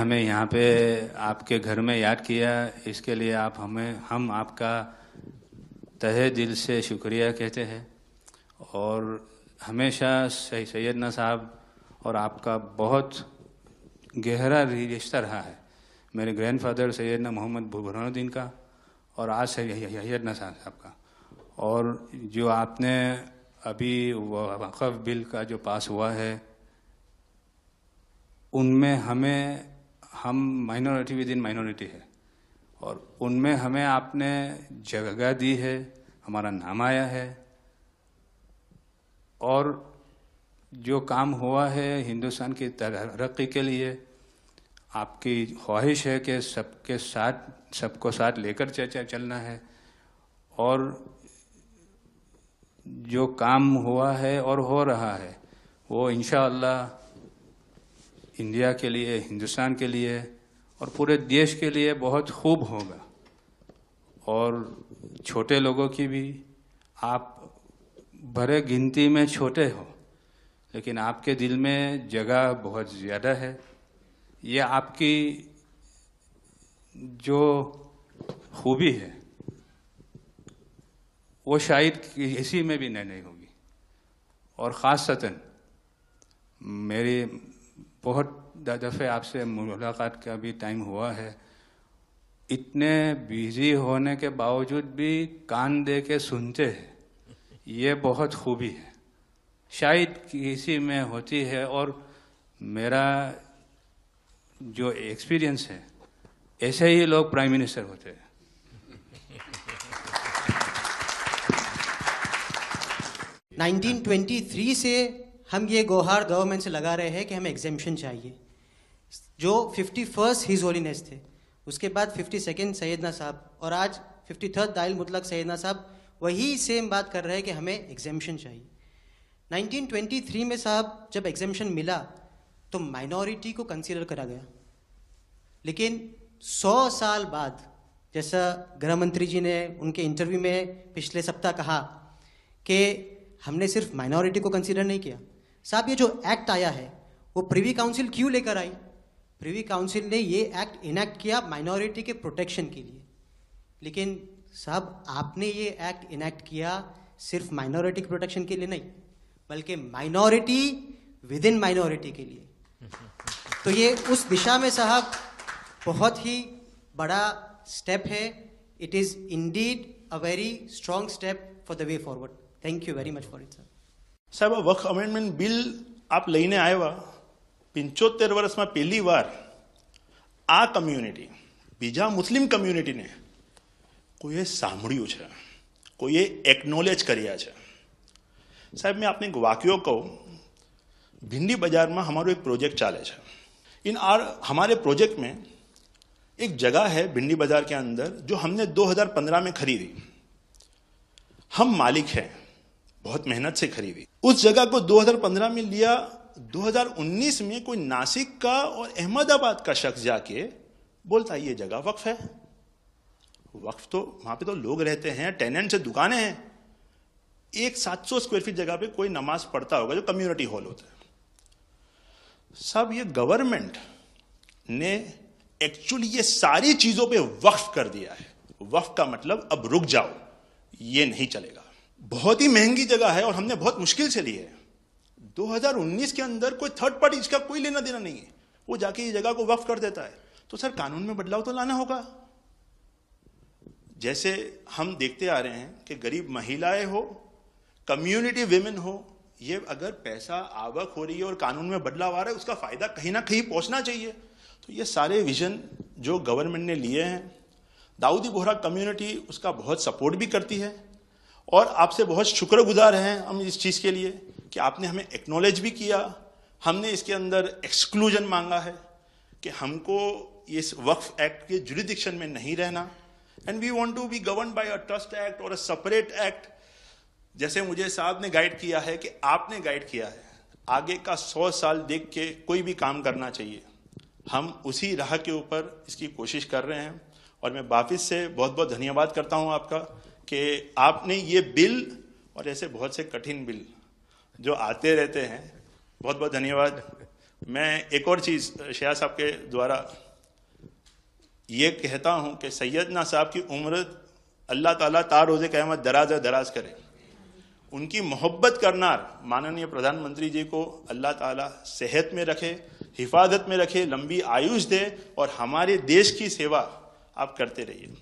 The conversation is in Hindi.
हमें यहाँ पे आपके घर में याद किया, इसके लिए हम आपका तहे दिल से शुक्रिया कहते हैं। और हमेशा सैयदना साहब और आपका बहुत गहरा रिश्ता रहा है, मेरे ग्रैंडफादर सैयदना मोहम्मद बुरहानुद्दीन का और आज सैयदना साहब का। और जो आपने अभी वक़फ़ बिल का जो पास हुआ है, उनमें हम माइनॉरिटी विद इन माइनॉरिटी है, और उनमें हमें आपने जगह दी है, हमारा नाम आया है। और जो काम हुआ है हिंदुस्तान की तरक्की के लिए, आपकी ख्वाहिश है कि सबको साथ लेकर चलना है। और जो काम हुआ है और हो रहा है वो इंशाअल्लाह इंडिया के लिए, हिंदुस्तान के लिए और पूरे देश के लिए बहुत खूब होगा। और छोटे लोगों की भी, आप भरे गिनती में छोटे हो लेकिन आपके दिल में जगह बहुत ज़्यादा है। ये आपकी जो खूबी है वो शायद किसी में भी नहीं होगी। और ख़ासतन मेरी बहुत दफ़े आपसे मुलाकात का भी टाइम हुआ है, इतने बिज़ी होने के बावजूद भी कान दे के सुनते हैं, ये बहुत खूबी है, शायद किसी में होती है। और मेरा जो एक्सपीरियंस है, ऐसे ही लोग प्राइम मिनिस्टर होते हैं। 1923 से हम ये गुहार गवर्नमेंट से लगा रहे हैं कि हमें एग्जेम्पशन चाहिए। जो 51st हिज होलीनेस थे, उसके बाद 52nd सैयदना साहब, और आज 53rd दाइल मुतलक सैयदना साहब वही सेम बात कर रहे हैं कि हमें एग्जेम्पशन चाहिए। 1923 में साहब जब एग्जेम्पशन मिला तो माइनॉरिटी को कंसीडर करा गया, लेकिन 100 साल बाद, जैसा गृह मंत्री जी ने उनके इंटरव्यू में पिछले सप्ताह कहा कि हमने सिर्फ माइनॉरिटी को कंसीडर नहीं किया। साहब ये जो एक्ट आया है वो प्रिवी काउंसिल क्यों लेकर आई? प्रिवी काउंसिल ने ये एक्ट इनैक्ट किया माइनॉरिटी के प्रोटेक्शन के लिए, लेकिन साहब आपने ये एक्ट इनैक्ट किया सिर्फ माइनॉरिटी के प्रोटेक्शन के लिए नहीं, बल्कि माइनॉरिटी विद इन माइनॉरिटी के लिए। तो ये उस दिशा में साहब बहुत ही बड़ा स्टेप है। It is indeed a very strong step for the way forward. Thank you very much for it sir. સાહેબ, વક્ફ અમેન્ડમેન્ટ બિલ આપ લઈને આવ્યા, 75 વર્ષમાં પહેલી વાર આ કમ્યુનિટી, બીજા મુસ્લિમ કમ્યુનિટીને કોઈએ સાંભળ્યું છે, કોઈએ એકનોલેજ કર્યા છે। સાહેબ, मैं आपने एक वाक्य कहूँ, भिंडी बाजार में हमारो एक प्रोजेक्ट चाले है। हमारे प्रोजेक्ट में एक जगह है भिंडी बाजार के अंदर जो हमने 2015 में खरीदी। हम मालिक हैं, बहुत मेहनत से खरीदी। उस जगह को 2015 में लिया, 2019 में कोई नासिक का और अहमदाबाद का शख्स जाके बोलता ये जगह वक्फ है। वक्फ तो वहां पे तो लोग रहते हैं, टेनेंट्स है, दुकानें हैं। एक 700 स्क्वायर फीट जगह पे कोई नमाज पढ़ता होगा जो कम्युनिटी हॉल होता है। सब ये गवर्नमेंट ने एक्चुअली ये सारी चीजों पे वक्फ कर दिया है। वक्फ का मतलब अब रुक जाओ, ये नहीं चलेगा। बहुत ही महंगी जगह है और हमने बहुत मुश्किल से ली है। 2019 के अंदर कोई थर्ड पार्टी, इसका कोई लेना देना नहीं है, वो जाके ये जगह को वक्फ कर देता है। तो सर कानून में बदलाव तो लाना होगा। जैसे हम देखते आ रहे हैं कि गरीब महिलाएं हो, कम्युनिटी विमेन हो, ये अगर पैसा आवक हो रही है और कानून में बदलाव आ रहा है, उसका फायदा कहीं ना कहीं पहुंचना चाहिए। तो ये सारे विजन जो गवर्नमेंट ने लिए हैं, दाऊदी बोहरा कम्युनिटी उसका बहुत सपोर्ट भी करती है और आपसे बहुत शुक्रगुजार हैं हम इस चीज़ के लिए कि आपने हमें एक्नॉलेज भी किया। हमने इसके अंदर एक्सक्लूजन मांगा है कि हमको इस वक्फ एक्ट के जुरिडिक्शन में नहीं रहना, and we want to be govern by a trust act और अ सेपरेट एक्ट। जैसे मुझे साहब ने गाइड किया है कि आपने गाइड किया है, आगे का 100 साल देख के कोई भी काम करना चाहिए। हम उसी राह के ऊपर इसकी कोशिश कर रहे हैं और मैं वापिस से बहुत बहुत धन्यवाद करता हूं आपका कि आपने ये बिल और ऐसे बहुत से कठिन बिल जो आते रहते हैं, बहुत बहुत धन्यवाद। मैं एक और चीज़ शया साहब के द्वारा ये कहता हूँ कि सैयदना साहब की उम्र अल्लाह ताला ता रोज़े क़यामत दराज करे। उनकी मोहब्बत करनार माननीय प्रधानमंत्री जी को अल्लाह ताला सेहत में रखे, हिफाजत में रखे, लंबी आयुष दे और हमारे देश की सेवा आप करते रहिए।